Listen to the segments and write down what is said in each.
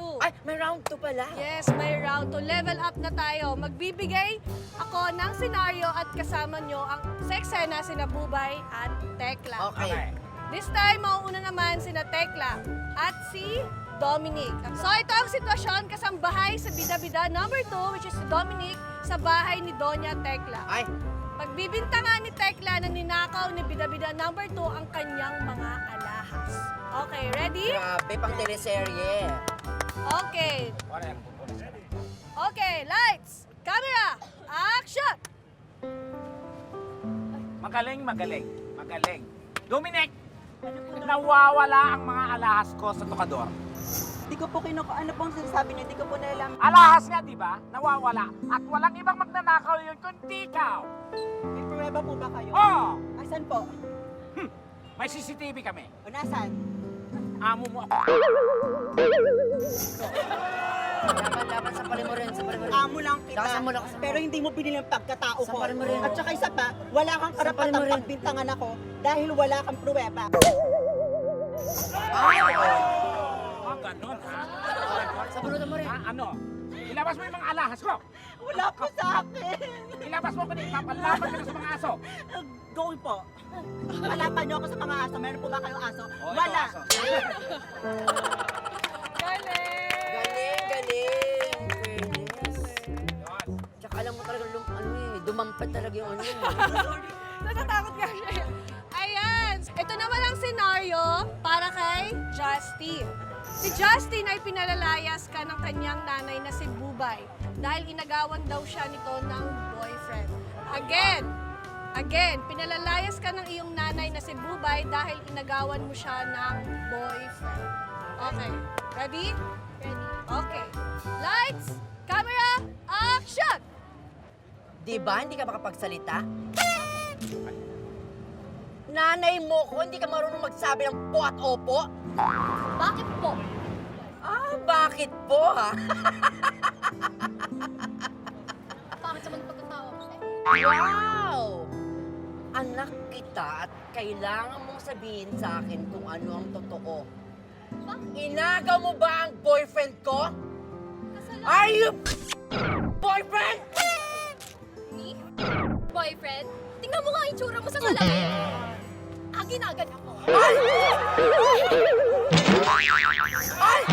2. Ay, may round 2 pala. Yes, may round 2. Level up na tayo. Magbibigay ako ng senaryo at kasama nyo ang sa eksena sina Bubay at Tekla. Okay. This time, mauuna naman sina Tekla at si Dominic. So ito ang sitwasyon, kasambahay sa bida-bida number 2, which is si Dominic, sa bahay ni Doña Tekla. Ay, Pagbibintangan ni Tekla na ninakaw ni bida-bida number 2 ang kanyang mga alahas. Okay, ready? grabe pang teleserye. Okay. Okay, lights, camera, action! Magaling. Dominic, nawawala ang mga alahas ko sa tukador. Di ko po ano pong sinasabi niyo, di ko po nalaman. Alahas nga, di ba? Nawawala. At walang ibang magnanakaw yun kundi ikaw. May pruweba po ba kayo? Oh! Asan po? May CCTV kami. O nasan? Amo mo ako. Laban, sa palimurin, sa palimurin. Amo lang kita. Lakasan mo, lakasan mo. Pero hindi mo binili ang pagkatao ko. Samparin mo rin. At saka isa pa, wala kang karapatang Samparin mo rin. pagbintangan ako dahil wala kang pruweba. Ay, Ah, ganun, ha? sa pulutan mo rin. Ha, ano? Ilabas mo yung mga alahas ko. Wala po sa akin. Ilabas mo ko na ipapalaban ka na sa mga aso. Go po. Palapan niyo ako sa mga aso. Meron po ba kayong aso? Oh, ito, Wala. aso. Galing! Galing. Fairness. Yun. Tsaka alam mo talaga, dumampad talaga yung ano yun. Natatakot ka siya. Ayan! Ito naman ang senaryo para kay Justin. Si Justin ay pinalalayas ka ng kanyang nanay na si Bubay dahil inagawan daw siya nito ng boyfriend. Again, pinalalayas ka ng iyong nanay na si Bubay dahil inagawan mo siya ng boyfriend. Okay. Ready? Ready. Okay. Lights, camera, action! Di ba, hindi ka makapagsalita? Nanay mo ko, hindi ka marunong magsabi ng po at opo? Bakit po? Ah, bakit po, ha? Bakit sa mga pagkatawa mo? Wow! Anak kita at kailangan mong sabihin sa akin kung ano ang totoo. Inagaw mo ba ang boyfriend ko? Are you boyfriend? Ni? Boyfriend? Tingnan mo nga yung tsura mo sa kalagay. Ginaganyan mo. Ay! Ay!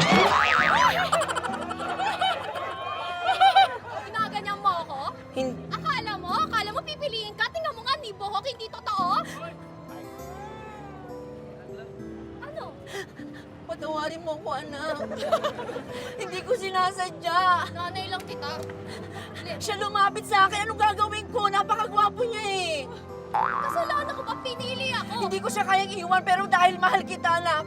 Ginaganyan mo ako? Hindi. Akala mo pipiliin ka? Tingnan mo nga, ni Bohok, hindi totoo. Ano? Patawarin mo ko, anak. Hindi ko sinasadya. Nanay lang kita. Siya lumapit sa akin. Anong gagawin ko? Napakagwapo niya eh. Kasalanan ko ba pinili ako? Hindi ko siya kayang iwan, pero dahil mahal kita, anak,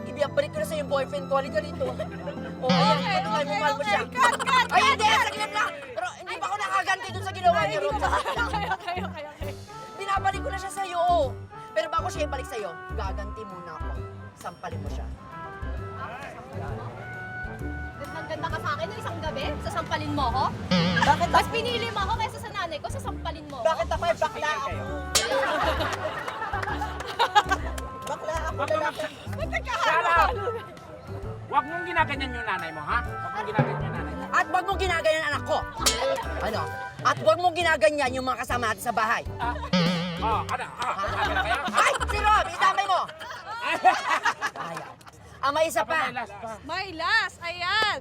ibabalik ko na sa yung boyfriend ko. Halika rito. O, ayan, ito tayo, mahal mo siya. Ay, hindi, saglit lang. Pero hindi pa ako nakaganti dun sa ginawa niya, Ron. Okay. Binabalik ko na siya sa'yo. Pero bago siya ibalik sa'yo, gaganti muna ako. Sampalin mo siya. Ganda ka sa akin ng isang gabi? Sasampalin mo ako? Bakit Mas pinili mo ako kaysa sa nanay ko, sasampalin mo ako? Bakit ako ay bakla ako? Bakla ako lalaki. Shut up! Huwag mong ginaganyan yung nanay mo, ha? Huwag mong ginaganyan yung nanay mo. At huwag mong ginaganyan anak ko. Ano? At huwag mong ginaganyan yung mga kasama natin sa bahay. Oh, ano? Sabi na kayo? Ay! Si Rob! Itamay mo! Ayaw. May isa pa. May last pa. May last, ayan.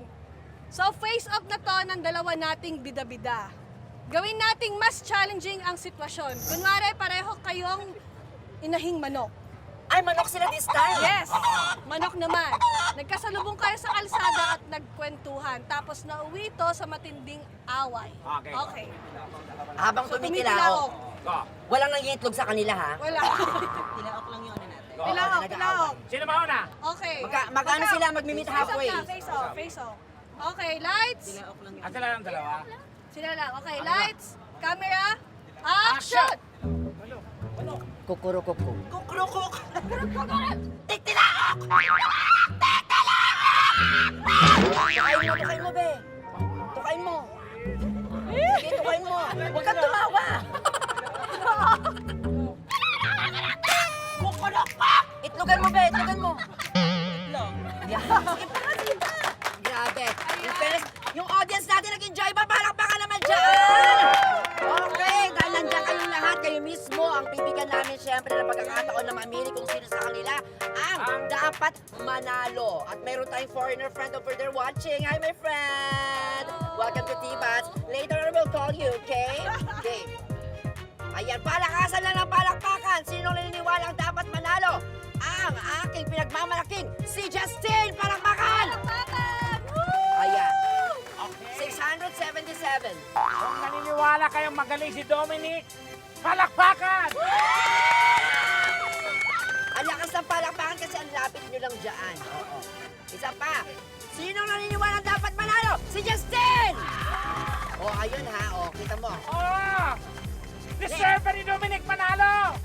So face off na to ng dalawa nating bida-bida. Gawin nating mas challenging ang sitwasyon. Kunwari, pareho kayong inahing manok. Ay, manok sila this time. Yes, manok naman. Nagkasalubong kayo sa kalsada at nagkwentuhan. Tapos nauwi ito sa matinding away. Okay. Habang So, tumitilaok. Go. Walang nangiitlog sa kanila, ha? Wala. Tilaok lang yun natin. Go. Pilaok. Sino mauna? Okay. Magkano sila magmi-meet halfway? Face off. Okay, lights. Tilaok lang yun. At sila lang dalawa. Sila lang. Okay, lights, camera, action! Kukurukuku. Kukrukuk! Tiktilaok! Tukain mo, be. Tukain mo. Sige, tukain mo. Huwag kang tumawa. Kukulok pa! Itlogan mo, be. Itlogan mo. Itlog. Yan. Sige pa, sige pa. ngayon mismo ang bibigyan namin syempre ng pagkakataon na mamili kung sino sa kanila ang dapat manalo. At mayroon tayong foreigner friend over there watching. Hi, my friend! Welcome to T-Bats. Later I will call you, okay? Okay. Ayan, palakasan lang ng palakpakan. Sino naniniwalang dapat manalo? Ang aking pinagmamalaking si Justin! Palakpakan! Ayan. Okay. 677. Kung naniniwala kayong magaling si Dominic, palakpakan! Ang lakas ng palakpakan kasi ang lapit nyo lang dyan. Oo. Isa pa. Sino naniniwalang dapat manalo? Si Justin! Oh, ayun ha. Oh, kita mo. Oh! Deserve pa ni Dominic manalo!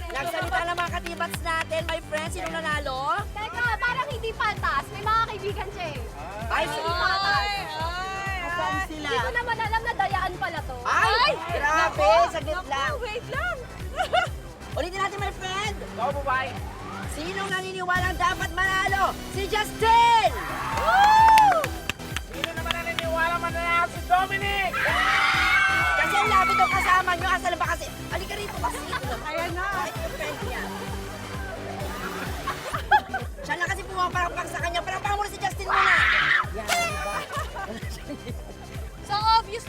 Nagsalita ng mga katibats natin, my friends. Sino nanalo? Teka, parang hindi pantas. May mga kaibigan siya eh. Ay, Hindi pantas. Saan sila? Hindi ko naman alam na dayaan pala to. Ay! Grabe! Saglit lang. Wait lang. Ulitin natin, my friend. Go, bye-bye! Sinong naniniwalang dapat manalo? Si Justin! Sino naman naniniwala manalo si Dominic? Kasi ang lapit ang kasama nyo. Asa lang ba kasi? Halika rito kasi. Ayan na. Ay, friend niya. Siya lang kasi pumapalakpak sa kanya. Palakpakan mo na si Justin muna. Yan, diba? So obvious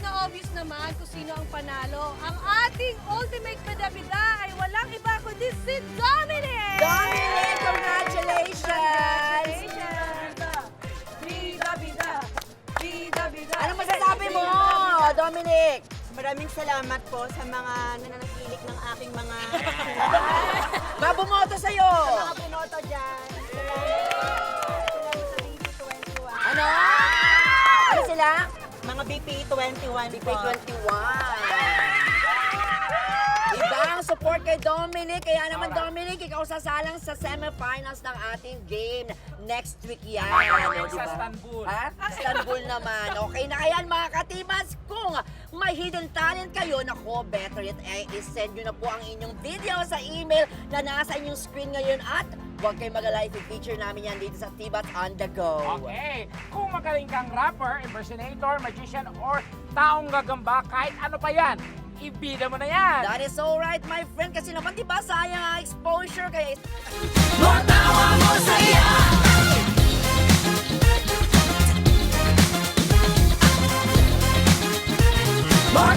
naman kung sino ang panalo. Ang ating ultimate bida-bida ay walang iba kundi si Dominic! Dominic, congratulations! Bida-bida! Bida-bida! Ano masasabi mo, Dominic? Maraming salamat po sa mga nananagilik ng aking mga Mabumoto sa'yo! mga pinoto dyan. Ano? Ano sila? Mga BP21 po. BP21. Ibang support kay Dominic. Kaya naman, Dominic, ikaw sasalang sa semifinals ng ating game. Next week yan. Sa Di ba? Istanbul. Ha? Istanbul naman. Okay na kayan, mga katibas. Kung may hidden talent kayo, nako, better yet, i-send nyo na po ang inyong video sa email na nasa inyong screen ngayon. At huwag kayo mag-alive, i-feature namin yan dito sa T-Bats on the go. Okay, kung magaling kang rapper, impersonator, magician, or taong gagamba, kahit ano pa yan, ibida mo na yan! That is alright, my friend. Kasi naman, di ba, sayang ang exposure. Kaya More